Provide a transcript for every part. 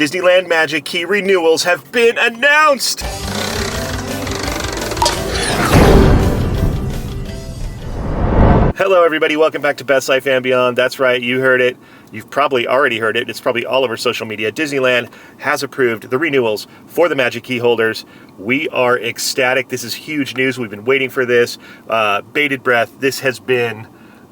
Disneyland Magic Key renewals have been announced! Hello everybody, welcome back to Best Life and Beyond. That's right, you heard it. You've probably already heard it. It's probably all over social media. Disneyland has approved the renewals for the Magic Key holders. We are ecstatic. This is huge news. We've been waiting for this. Bated breath. This has been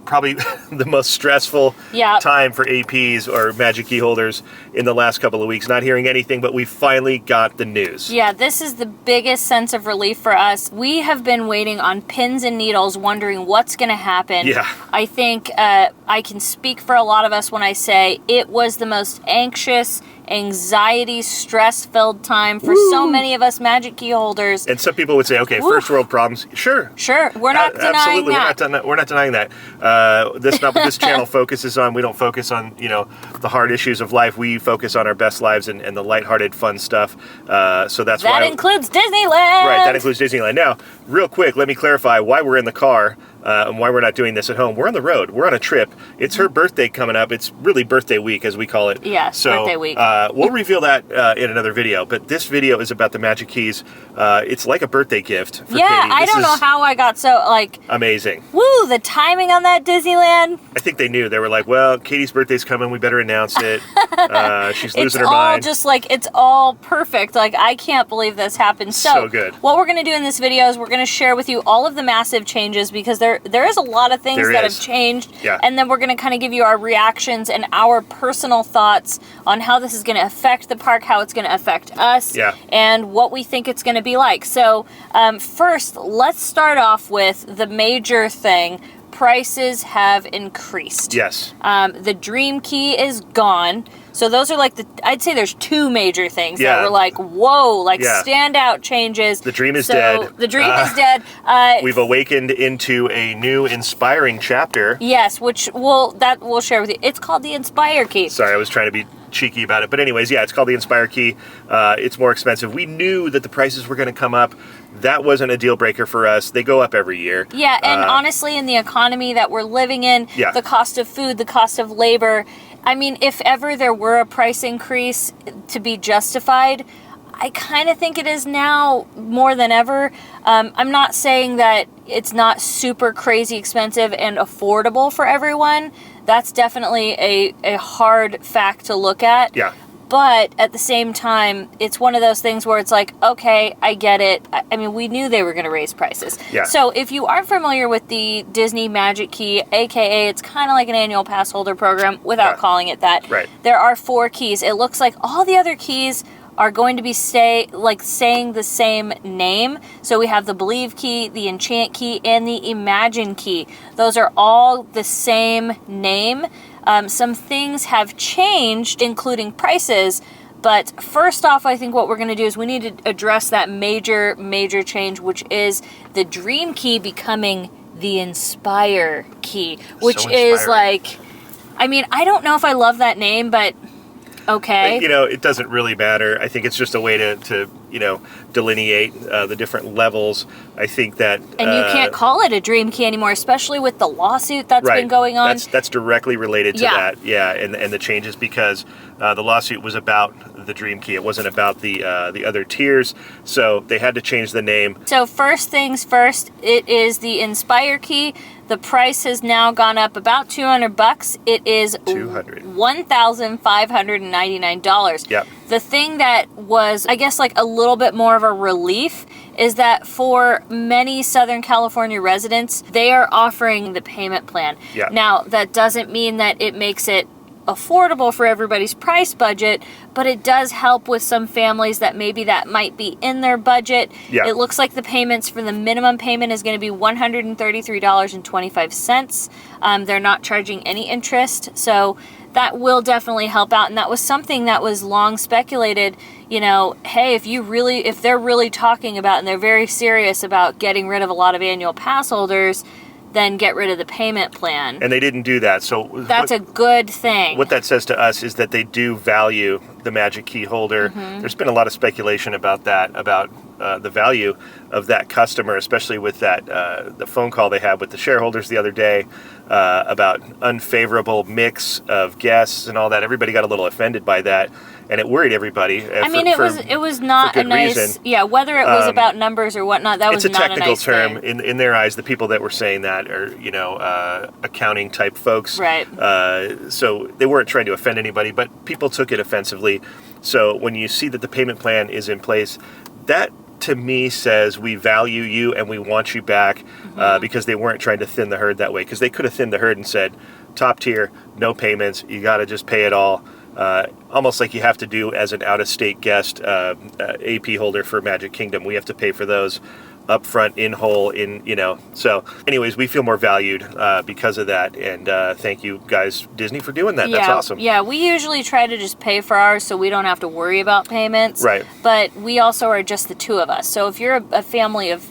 probably the most stressful time for APs or Magic Key holders in the last couple of weeks. Not hearing anything, but we finally got the news. Yeah, this is the biggest sense of relief for us. We have been waiting on pins and needles, wondering what's going to happen. Yeah. I think I can speak for a lot of us when I say it was the most anxious, anxiety, stress-filled time for so many of us Magic Key holders. And some people would say, okay, first world problems. Sure. We're not denying absolutely. that. We're not denying that. That's not what this channel focuses on. We don't focus on, the hard issues of life. We focus on our best lives and the lighthearted, fun stuff. So that's why... That includes Disneyland! Right, that includes Disneyland. Now, real quick, let me clarify why we're in the car and why we're not doing this at home. We're on the road. We're on a trip. It's her birthday coming up. It's really birthday week, as we call it. Yeah, birthday week. We'll reveal that in another video, but this video is about the Magic Keys. It's like a birthday gift for Katie. I don't know how I got so, amazing. Woo, the timing on that Disneyland. I think they knew. They were like, well, Katie's birthday's coming. We better announce it. She's losing her mind. It's all perfect. I can't believe this happened. So good. What we're going to do in this video is we're going to share with you all of the massive changes, because there is a lot of things that have changed. Yeah. And then we're going to kind of give you our reactions and our personal thoughts on how this is going to affect the park, how it's going to affect us, and what we think it's going to be like. So first, let's start off with the major thing. Prices have increased. Yes. The Dream Key is gone. So those are I'd say there's two major things that were whoa, standout changes. The dream is dead. The dream is dead. We've awakened into a new inspiring chapter. Yes, which we'll share with you. It's called the Inspire Key. Sorry, I was trying to be cheeky about it. But anyways, it's called the Inspire Key. It's more expensive. We knew that the prices were going to come up. That wasn't a deal breaker for us. They go up every year. Yeah, and honestly, in the economy that we're living in, the cost of food, the cost of labor, I mean, if ever there were a price increase to be justified, I kind of think it is now more than ever. I'm not saying that it's not super crazy expensive and affordable for everyone. That's definitely a hard fact to look at. Yeah. But at the same time, it's one of those things where it's like, okay, I get it. I mean, we knew they were going to raise prices. Yeah. So if you aren't familiar with the Disney Magic Key, aka it's kind of like an annual pass holder program without calling it that. Right. There are 4 keys. It looks like all the other keys are going to be saying the same name. So we have the Believe Key, the Enchant Key, and the Imagine Key. Those are all the same name. Some things have changed, including prices, but first off, I think what we're going to do is we need to address that major change, which is the Dream Key becoming the Inspire Key, which is I mean, I don't know if I love that name, but okay. It doesn't really matter. I think it's just a way to delineate the different levels. I think that... And you can't call it a Dream Key anymore, especially with the lawsuit that's been going on. That's directly related to that. Yeah, and the changes, because the lawsuit was about the Dream Key. It wasn't about the other tiers, so they had to change the name. So first things first, it is the Inspire Key. The price has now gone up about $200. It is $1,599. Yep. The thing that was, I guess, a little bit more of a relief is that for many Southern California residents, they are offering the payment plan. Yeah. Now, that doesn't mean that it makes it affordable for everybody's price budget, but it does help with some families that maybe that might be in their budget. Yeah. It looks like the payments for the minimum payment is going to be $133.25. They're not charging any interest, so that will definitely help out. And that was something that was long speculated, hey, if they're really talking about and they're very serious about getting rid of a lot of annual pass holders, then get rid of the payment plan. And they didn't do that, so... That's a good thing. What that says to us is that they do value the Magic Key holder. Mm-hmm. There's been a lot of speculation about that, about the value of that customer, especially with that the phone call they had with the shareholders the other day about unfavorable mix of guests and all that. Everybody got a little offended by that. and it worried everybody. I mean, it was not a nice reason. Yeah, whether it was about numbers or whatnot, that was not a nice It's a technical term thing. in their eyes. The people that were saying that are accounting type folks, Right? So they weren't trying to offend anybody, but people took it offensively. So when you see that the payment plan is in place, that to me says we value you and we want you back, because they weren't trying to thin the herd that way. Because they could have thinned the herd and said, top tier, no payments, you got to just pay it all. Almost like you have to do as an out-of-state guest AP holder for Magic Kingdom. We have to pay for those up front, in whole, So anyways, we feel more valued because of that. And thank you guys, Disney, for doing that. Yeah, That's awesome. Yeah, we usually try to just pay for ours so we don't have to worry about payments. Right. But we also are just the two of us. So if you're a family of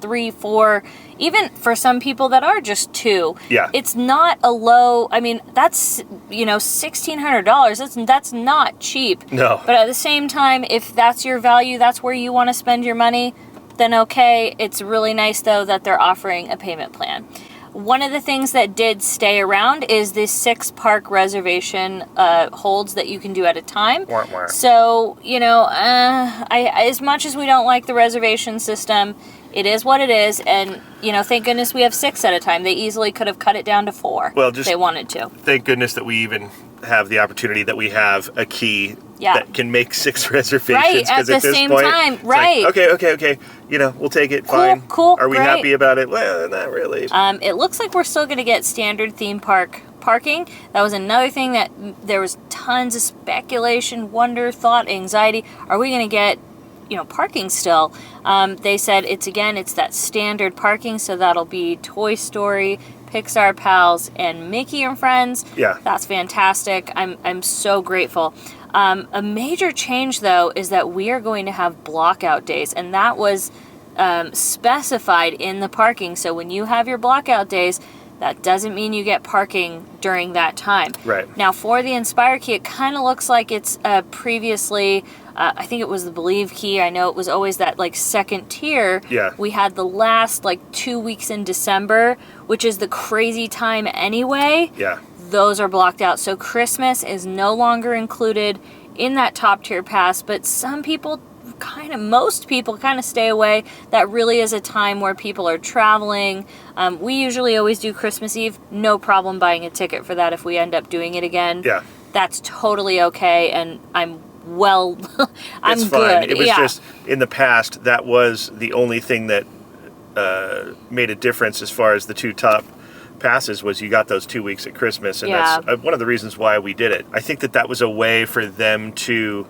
3, 4, even for some people that are just 2, Yeah. it's not a low, I mean, that's, $1,600. That's not cheap. No. But at the same time, if that's your value, that's where you want to spend your money, then okay. It's really nice, though, that they're offering a payment plan. One of the things that did stay around is the 6 park reservation holds that you can do at a time. Wah, wah. So, as much as we don't like the reservation system, it is what it is. And, thank goodness we have 6 at a time. They easily could have cut it down to 4 if they wanted to. Thank goodness that we even have the opportunity that we have a key that can make 6 reservations. Right, at the same time. It's Right. like, okay. We'll take it. Fine. Cool. Are we great. happy about it? Well, not really. It looks like we're still going to get standard theme park parking. That was another thing that there was tons of speculation, wonder, thought, anxiety. Are we going to get parking still? They said it's that standard parking, so that'll be Toy Story, Pixar Pals, and Mickey and Friends. Yeah. That's fantastic. I'm so grateful. A major change, though, is that we are going to have blockout days, and that was specified in the parking. So when you have your blockout days, that doesn't mean you get parking during that time. Right. Now, for the Inspire Key, it kind of looks like it's previously, I think it was the Believe Key. I know it was always that, second tier. Yeah. We had the last, 2 weeks in December, which is the crazy time anyway. Yeah. Those are blocked out. So Christmas is no longer included in that top tier pass, but most people kind of stay away. That really is a time where people are traveling. We usually always do Christmas Eve. No problem buying a ticket for that if we end up doing it again. Yeah. That's totally okay, and I'm it's fine. good. It was just, in the past, that was the only thing that made a difference as far as the 2 top passes, was you got those 2 weeks at Christmas, and that's one of the reasons why we did it. I think that was a way for them to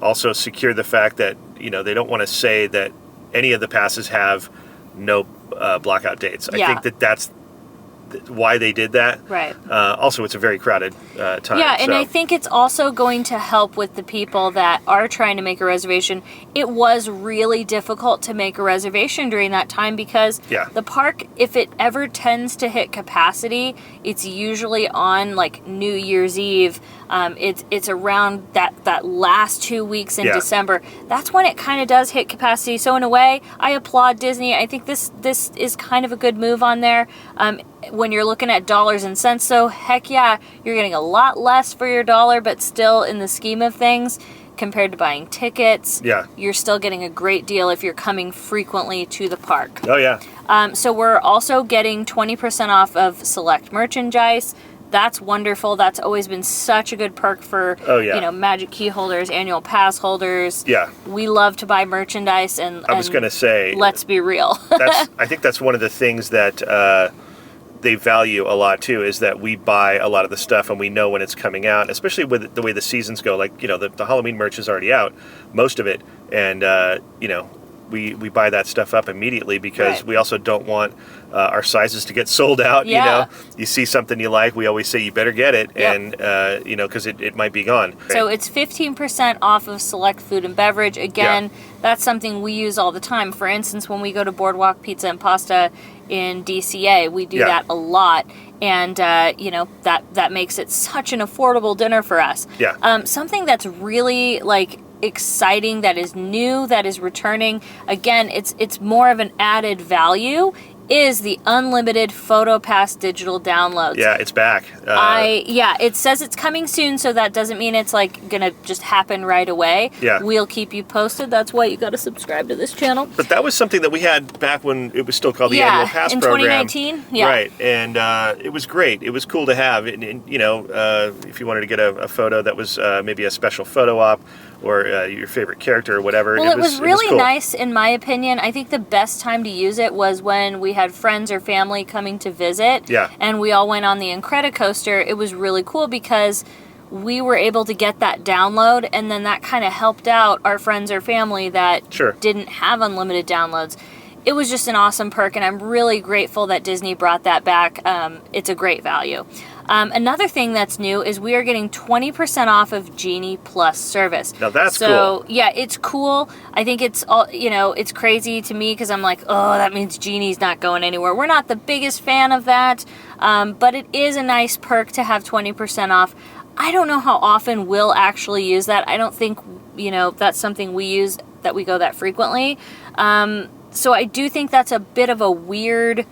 also secure the fact that they don't want to say that any of the passes have no blockout dates. I think that's why they did that. Right. Also, it's a very crowded time. Yeah, and I think it's also going to help with the people that are trying to make a reservation. It was really difficult to make a reservation during that time because the park, if it ever tends to hit capacity, it's usually on New Year's Eve. It's around that last 2 weeks in December. That's when it kind of does hit capacity. So in a way, I applaud Disney. I think this is kind of a good move on there. When you're looking at dollars and cents, so heck yeah, you're getting a lot less for your dollar, but still in the scheme of things, compared to buying tickets, you're still getting a great deal if you're coming frequently to the park. Oh yeah. So we're also getting 20% off of select merchandise. That's wonderful. That's always been such a good perk for Magic Key holders, annual pass holders. Yeah. We love to buy merchandise, and I was going to say, let's be real. I think that's one of the things that they value a lot too, is that we buy a lot of the stuff and we know when it's coming out, especially with the way the seasons go. The Halloween merch is already out, most of it, and we buy that stuff up immediately because we also don't want our sizes to get sold out. You see something you like, we always say you better get it, and because it might be gone. So it's 15% off of select food and beverage. Again, that's something we use all the time. For instance, when we go to Boardwalk Pizza and Pasta in DCA, we do that a lot, and that makes it such an affordable dinner for us. Something that's really exciting, that is new, that is returning. Again, it's more of an added value, is the unlimited PhotoPass digital downloads. Yeah, it's back. It says it's coming soon, so that doesn't mean it's like gonna just happen right away. Yeah. We'll keep you posted. That's why you got to subscribe to this channel. But that was something that we had back when it was still called the Annual Pass in program. 2019. Yeah. Right, and it was great. It was cool to have. And you know, if you wanted to get a photo that was maybe a special photo op, or your favorite character or whatever. Well, it was really cool. nice, in my opinion. I think the best time to use it was when we had friends or family coming to visit. Yeah. And we all went on the Incredicoaster. It was really cool because we were able to get that download, and then that kind of helped out our friends or family that didn't have unlimited downloads. It was just an awesome perk, and I'm really grateful that Disney brought that back. It's a great value. Another thing that's new is we are getting 20% off of Genie Plus service. Now that's cool. So yeah, it's cool. I think it's all, it's crazy to me because I'm like, oh, that means Genie's not going anywhere. We're not the biggest fan of that, but it is a nice perk to have 20% off. I don't know how often we'll actually use that. I don't think, that's something we use, that we go that frequently. So I do think that's a bit of a weird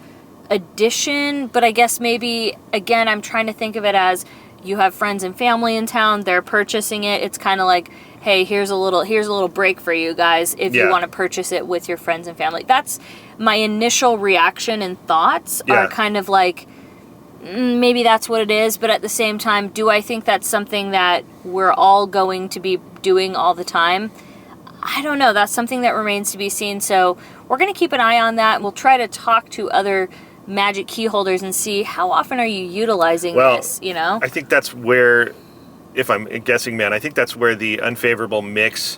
addition, but I guess maybe, again, I'm trying to think of it as you have friends and family in town, they're purchasing it. It's kind of like, hey, here's a little break for you guys if you want to purchase it with your friends and family. That's my initial reaction and thoughts are kind of like, maybe that's what it is, but at the same time, do I think that's something that we're all going to be doing all the time? I don't know. That's something that remains to be seen. So we're going to keep an eye on that. We'll try to talk to other Magic key holders and see how often are you utilizing this, I think that's where, if I'm guessing, man, I think that's where the unfavorable mix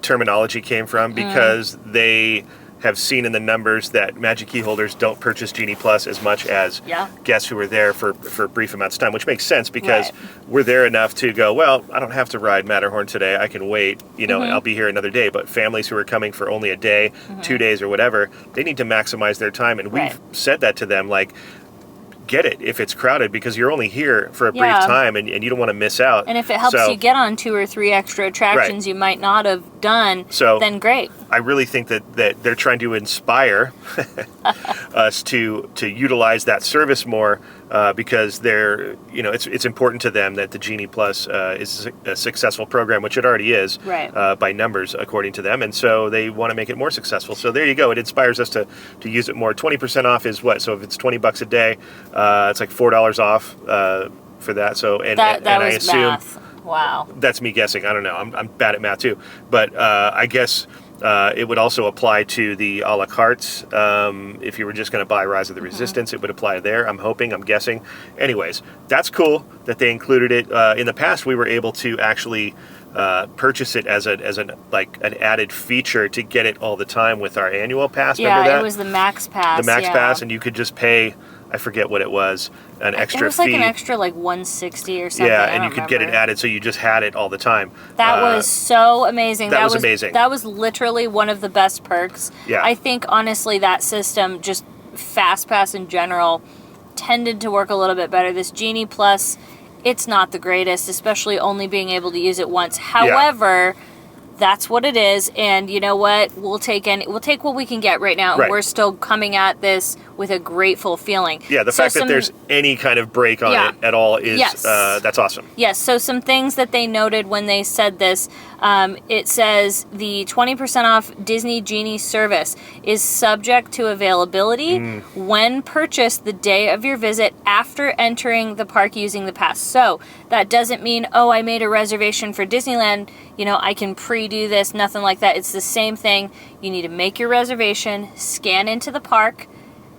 terminology came from, because they have seen in the numbers that Magic key holders don't purchase Genie Plus as much as guests who are there for brief amounts of time, which makes sense because we're there enough to go, well, I don't have to ride Matterhorn today. I can wait, I'll be here another day. But families who are coming for only a day, 2 days or whatever, they need to maximize their time. And we've said that to them, like, get it if it's crowded, because you're only here for a brief time and you don't want to miss out. And if it helps you get on 2 or 3 extra attractions you might not have done, then great. I really think that they're trying to inspire us to utilize that service more, because they're, it's important to them that the Genie Plus is a successful program, which it already is by numbers according to them, and so they want to make it more successful. So there you go. It inspires us to use it more. 20% off is what? So if it's $20 a day, it's like $4 off for that. So and I assume math. Wow, that's me guessing. I don't know. I'm bad at math too, but I guess. It would also apply to the a la cartes. If you were just going to buy Rise of the Resistance, it would apply there. I'm guessing. Anyways, that's cool that they included it. In the past, we were able to actually purchase it as an added feature to get it all the time with our annual pass. Remember that? It was the Max Pass. The Max Pass, and you could just pay, I forget what it was, an extra fee. It was like an extra $160 or something. Yeah, and you could get it added, so you just had it all the time. That was so amazing. That was amazing. That was literally one of the best perks. Yeah. I think, honestly, that system, just Fast Pass in general, tended to work a little bit better. This Genie Plus, it's not the greatest, especially only being able to use it once. However, that's what it is, and you know what? We'll take what we can get right now, and we're still coming at this with a grateful feeling. Yeah, the fact that there's any kind of break on it at all is that's awesome. Yes, so some things that they noted when they said this, it says the 20% off Disney Genie service is subject to availability when purchased the day of your visit after entering the park using the pass. So that doesn't mean, oh, I made a reservation for Disneyland, I can pre-do this, nothing like that. It's the same thing. You need to make your reservation, scan into the park,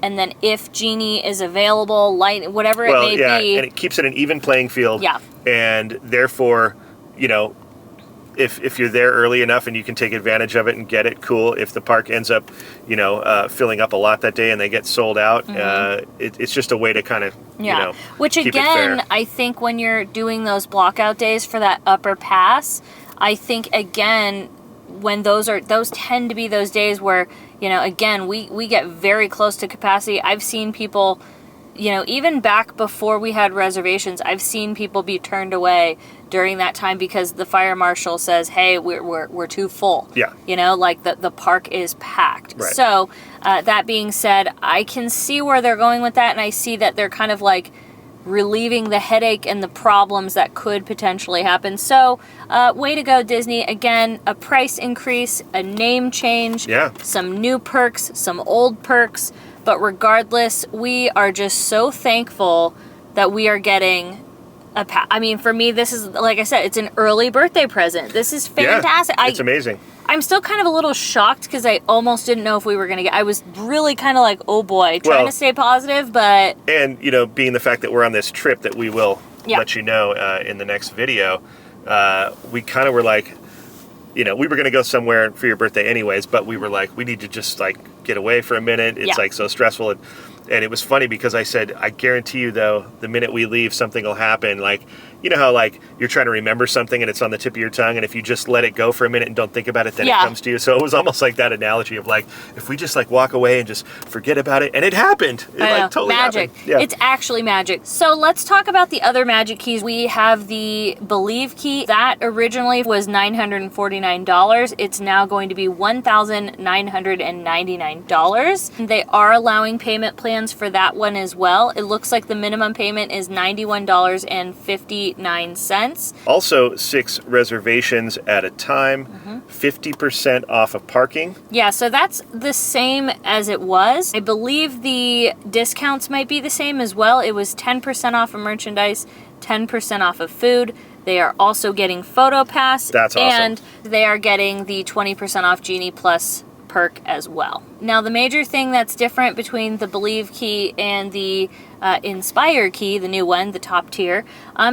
and then if Genie is available, whatever it may be. And it keeps it an even playing field. Yeah. And therefore, if you're there early enough and you can take advantage of it and get it, cool. If the park ends up, filling up a lot that day and they get sold out, it's just a way to kind of, Which keep again, it fair. I think when you're doing those blockout days for that upper pass, I think again, when those tend to be those days where, again, we get very close to capacity. I've seen people, even back before we had reservations, I've seen people be turned away during that time because the fire marshal says, hey, we're too full. Yeah. You know, like the park is packed. Right. So that being said, I can see where they're going with that, and I see that they're kind of like relieving the headache and the problems that could potentially happen. So way to go, Disney. Again, a price increase, a name change, some new perks, some old perks, but regardless, we are just so thankful that we are getting I mean, for me, this is, like I said, it's an early birthday present. This is fantastic. Yeah, it's amazing. I'm still kind of a little shocked because I almost didn't know if we were going to get... I was really kind of like, oh boy, trying to stay positive, but... And, you know, being the fact that we're on this trip that we will let you know in the next video, we kind of were like, you know, we were going to go somewhere for your birthday anyways, but we were like, we need to just, like, get away for a minute. It's, like, so stressful. And it was funny because I said, I guarantee you, though, the minute we leave, something will happen. Like, you know how, like, you're trying to remember something and it's on the tip of your tongue, and if you just let it go for a minute and don't think about it, then it comes to you. So it was almost like that analogy of, like, if we just, like, walk away and just forget about it. And it happened. It, like, totally magic. happened. Yeah. It's actually magic. So let's talk about the other magic keys. We have the Believe key. That originally was $949. It's now going to be $1,999. They are allowing payment plans for that one as well. It looks like the minimum payment is $91.59. Also, 6 reservations at a time, 50% off of parking. Yeah, so that's the same as it was. I believe the discounts might be the same as well. It was 10% off of merchandise, 10% off of food. They are also getting Photo Pass. That's awesome. And they are getting the 20% off Genie Plus perk as well. Now, the major thing that's different between the Believe key and the Inspire key, the new one, the top tier,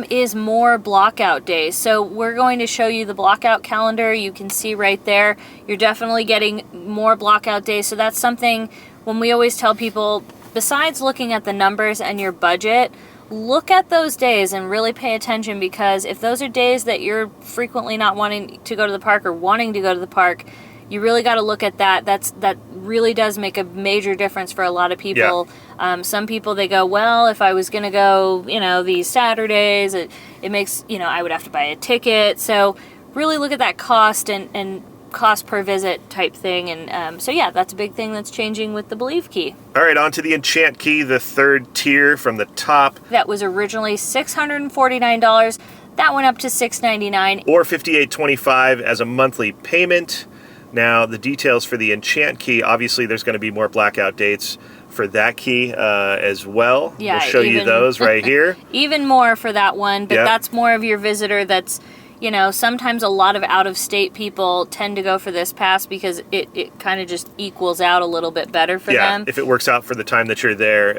is more blockout days. So we're going to show you the blockout calendar. You can see right there, you're definitely getting more blockout days. So that's something when we always tell people, besides looking at the numbers and your budget, look at those days and really pay attention, because if those are days that you're frequently not wanting to go to the park or wanting to go to the park, you really got to look at that. That really does make a major difference for a lot of people. Yeah. Some people, they go, well, if I was going to go, you know, these Saturdays, it makes, you know, I would have to buy a ticket. So really look at that cost and cost per visit type thing. And so, yeah, that's a big thing that's changing with the Believe key. All right, on to the Enchant key, the third tier from the top. That was originally $649. That went up to $699. Or $58.25 as a monthly payment. Now, the details for the Enchant key, obviously there's going to be more blackout dates for that key as well. Yeah, we'll show you those right here. Even more for that one, but that's more of your visitor that's, you know, sometimes a lot of out-of-state people tend to go for this pass because it kind of just equals out a little bit better for them. If it works out for the time that you're there,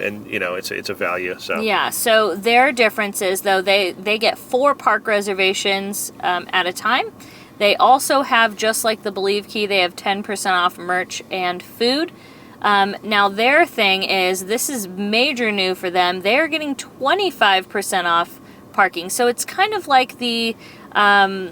and, you know, it's a value. So yeah, so their difference is, though, they get 4 park reservations at a time. They also have, just like the Believe key, they have 10% off merch and food. Now, their thing is, this is major new for them. They're getting 25% off parking. So it's kind of like the, I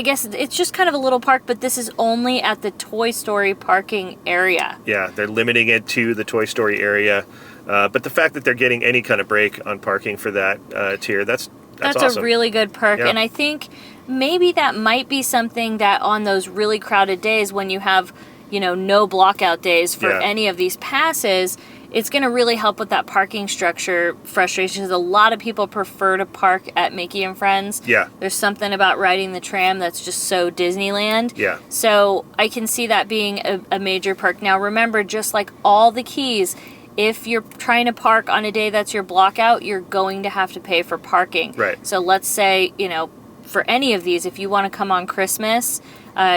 guess it's just kind of a little park, but this is only at the Toy Story parking area. Yeah, they're limiting it to the Toy Story area. But the fact that they're getting any kind of break on parking for that tier, that's awesome. A really good perk. Yeah. And I think maybe that might be something that on those really crowded days when you have, you know, no blockout days for any of these passes, it's going to really help with that parking structure frustration, because a lot of people prefer to park at Mickey and Friends. Yeah. There's something about riding the tram that's just so Disneyland. Yeah. So I can see that being a major perk. Now, remember, just like all the keys, if you're trying to park on a day that's your blockout, you're going to have to pay for parking. Right. So let's say, you know, for any of these, if you want to come on Christmas,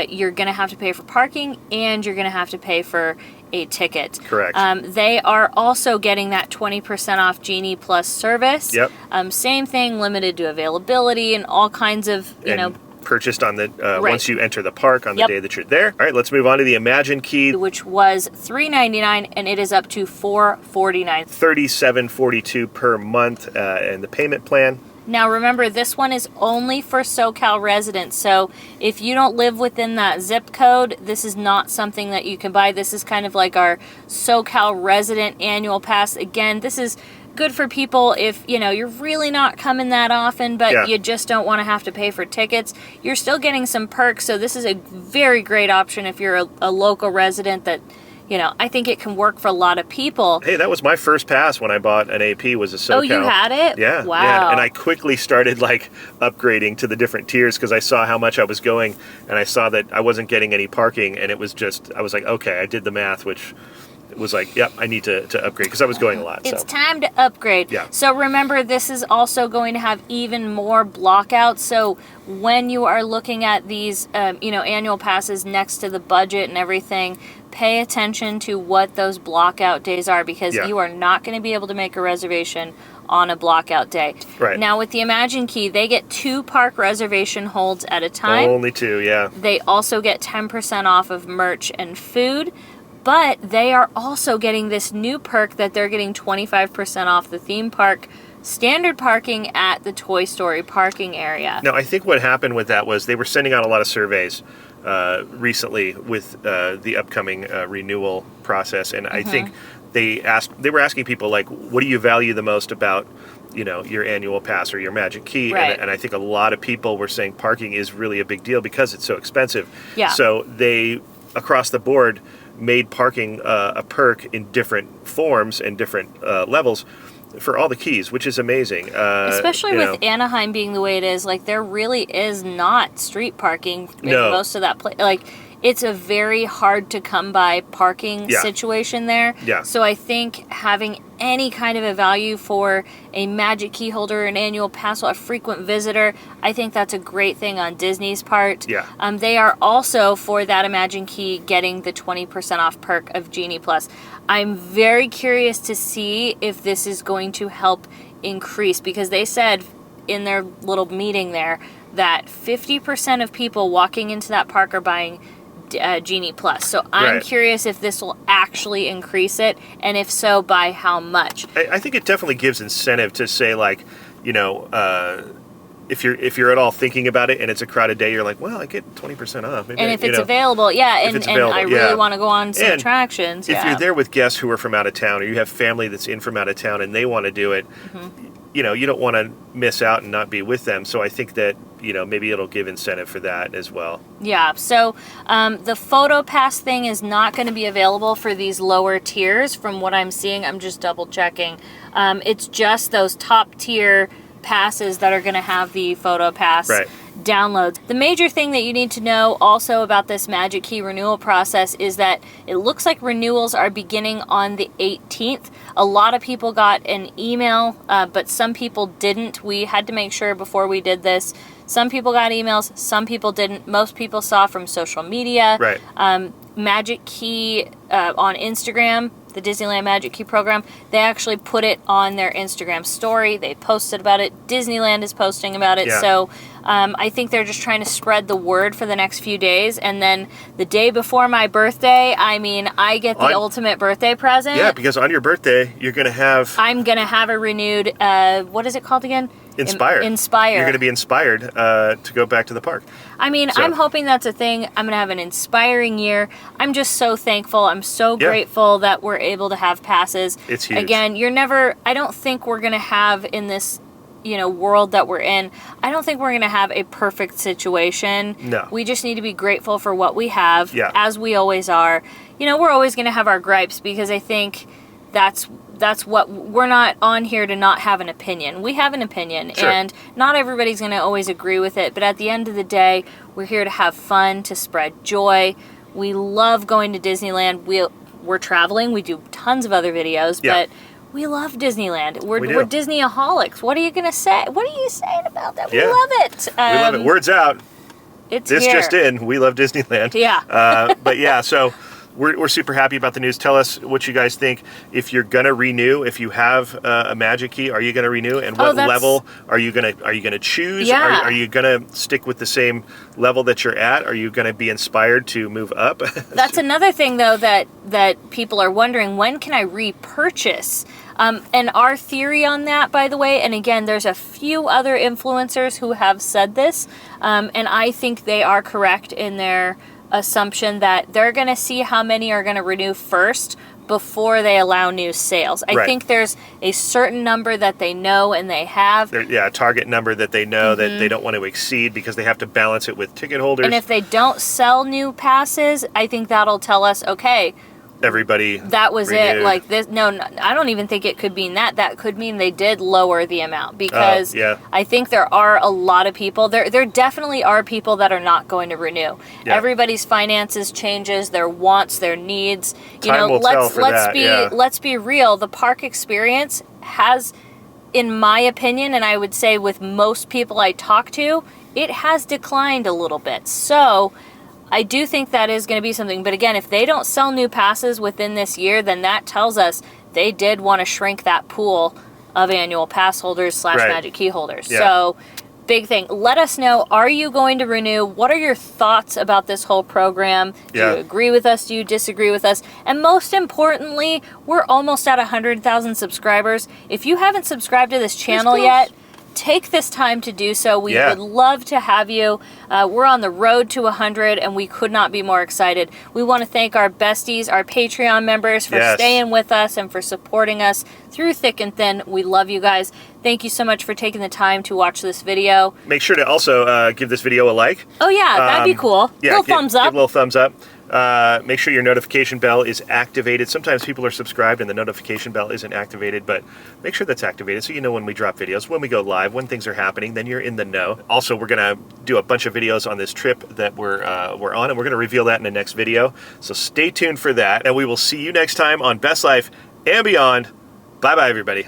you're going to have to pay for parking and you're going to have to pay for a ticket. Correct. They are also getting that 20% off Genie Plus service. Yep. Same thing, limited to availability and all kinds of, you know, purchased on the once you enter the park on the day that you're there. All right, let's move on to the Imagine key, which was $399 and it is up to $449. $37.42 per month in the payment plan. Now remember, this one is only for SoCal residents, so if you don't live within that zip code, this is not something that you can buy. This is kind of like our SoCal resident annual pass. Again, this is good for people if, you're really not coming that often, but Yeah. you just don't want to have to pay for tickets. You're still getting some perks, so this is a very great option if you're a local resident that, I think it can work for a lot of people. Hey, that was my first pass when I bought an AP, was a SoCal. Oh, you had it? Yeah. Wow. Yeah. And I quickly started upgrading to the different tiers because I saw how much I was going, and I saw that I wasn't getting any parking, and it was I was like, okay, I did the math, which was like, yep, I need to upgrade because I was going a lot. It's time to upgrade. Yeah. So remember, this is also going to have even more blockouts. So when you are looking at these, annual passes next to the budget and everything, pay attention to what those blockout days are, because you are not going to be able to make a reservation on a blockout day. Right. Now with the Imagine Key, they get 2 park reservation holds at a time. Only 2, yeah. They also get 10% off of merch and food. But they are also getting this new perk that they're getting 25% off the theme park standard parking at the Toy Story parking area. Now, I think what happened with that was they were sending out a lot of surveys recently with the upcoming renewal process, and I think they were asking people, like, what do you value the most about your annual pass or your Magic Key? Right. And I think a lot of people were saying parking is really a big deal because it's so expensive. Yeah. So they, across the board, made parking a perk in different forms and different levels for all the keys, which is amazing. Especially with Anaheim being the way it is, there really is not street parking in most of that place. It's a very hard to come by parking situation there. Yeah. So I think having any kind of a value for a Magic Key holder, an annual pass, a frequent visitor, I think that's a great thing on Disney's part. Yeah. They are also, for that Imagine Key, getting the 20% off perk of Genie Plus. I'm very curious to see if this is going to help increase, because they said in their little meeting there that 50% of people walking into that park are buying Genie Plus. So I'm curious if this will actually increase it, and if so, by how much. I think it definitely gives incentive to say, if you're at all thinking about it and it's a crowded day, you're like, well, I get 20% off. Maybe and if it's available, and I really want to go on some attractions. If you're there with guests who are from out of town, or you have family that's in from out of town and they want to do it, you don't want to miss out and not be with them. So I think that, maybe it'll give incentive for that as well. Yeah, so the photo pass thing is not going to be available for these lower tiers from what I'm seeing. I'm just double checking. It's just those top tier passes that are going to have the photo pass downloads. The major thing that you need to know also about this Magic Key renewal process is that it looks like renewals are beginning on the 18th. A lot of people got an email, but some people didn't. We had to make sure before we did this. Some people got emails, some people didn't. Most people saw from social media. Right. Magic Key on Instagram, the Disneyland Magic Key program, they actually put it on their Instagram story. They posted about it. Disneyland is posting about it. Yeah. So I think they're just trying to spread the word for the next few days. And then the day before my birthday, I get the ultimate birthday present. Yeah, because on your birthday, you're going to have... I'm going to have a renewed, what is it called again? Inspire. You're going to be inspired to go back to the park. I'm hoping that's a thing. I'm going to have an inspiring year. I'm just so thankful. I'm so grateful that we're able to have passes. It's huge. Again, I don't think we're going to have in this, world that we're in, I don't think we're going to have a perfect situation. No. We just need to be grateful for what we have, as we always are. We're always going to have our gripes, because I think that's what we're not on here to not have an opinion. We have an opinion, and not everybody's going to always agree with it, but at the end of the day, we're here to have fun, to spread joy. We love going to Disneyland. We're traveling. We do tons of other videos, but we love Disneyland. We're Disneyaholics. What are you going to say? What are you saying about that? We love it. We love it. Words out. It's this here. just in. We love Disneyland. Yeah. But yeah, so... We're super happy about the news. Tell us what you guys think. If you're gonna renew, if you have a Magic Key, are you gonna renew? And what level are you gonna choose? Yeah. Are you gonna stick with the same level that you're at? Are you gonna be inspired to move up? That's another thing, though, that people are wondering. When can I repurchase? And our theory on that, by the way, and again, there's a few other influencers who have said this, and I think they are correct in their assumption that they're going to see how many are going to renew first before they allow new sales. I Right. think there's a certain number that they know and they have. A target number that they know that they don't want to exceed because they have to balance it with ticket holders. And if they don't sell new passes, I think that'll tell us, okay, everybody that was renewed. it. Like this, no, I don't even think it could mean that. That could mean they did lower the amount, because yeah. I think there are a lot of people. There definitely are people that are not going to renew. Yeah. Everybody's finances changes, their wants, their needs. Time will tell for that, yeah. Let's be real. The park experience has, in my opinion, and I would say with most people I talk to, it has declined a little bit. So I do think that is going to be something. But again, if they don't sell new passes within this year, then that tells us they did want to shrink that pool of annual pass holders / Right. Magic Key holders. Yeah. So big thing. Let us know, are you going to renew? What are your thoughts about this whole program? Do Yeah. you agree with us? Do you disagree with us? And most importantly, we're almost at 100,000 subscribers. If you haven't subscribed to this channel yet, take this time to do so. We Yeah. would love to have you. We're on the road to 100, and we could not be more excited. We want to thank our besties, our Patreon members, for Yes. staying with us and for supporting us through thick and thin. We love you guys. Thank you so much for taking the time to watch this video. Make sure to also give this video a like. Oh yeah, that'd be cool. Little thumbs up. Give a little thumbs up. Make sure your notification bell is activated. Sometimes people are subscribed and the notification bell isn't activated, but make sure that's activated so you know when we drop videos, when we go live, when things are happening, then you're in the know. Also, we're going to do a bunch of videos on this trip that we're on, and we're going to reveal that in the next video. So stay tuned for that, and we will see you next time on Best Life and Beyond. Bye-bye, everybody.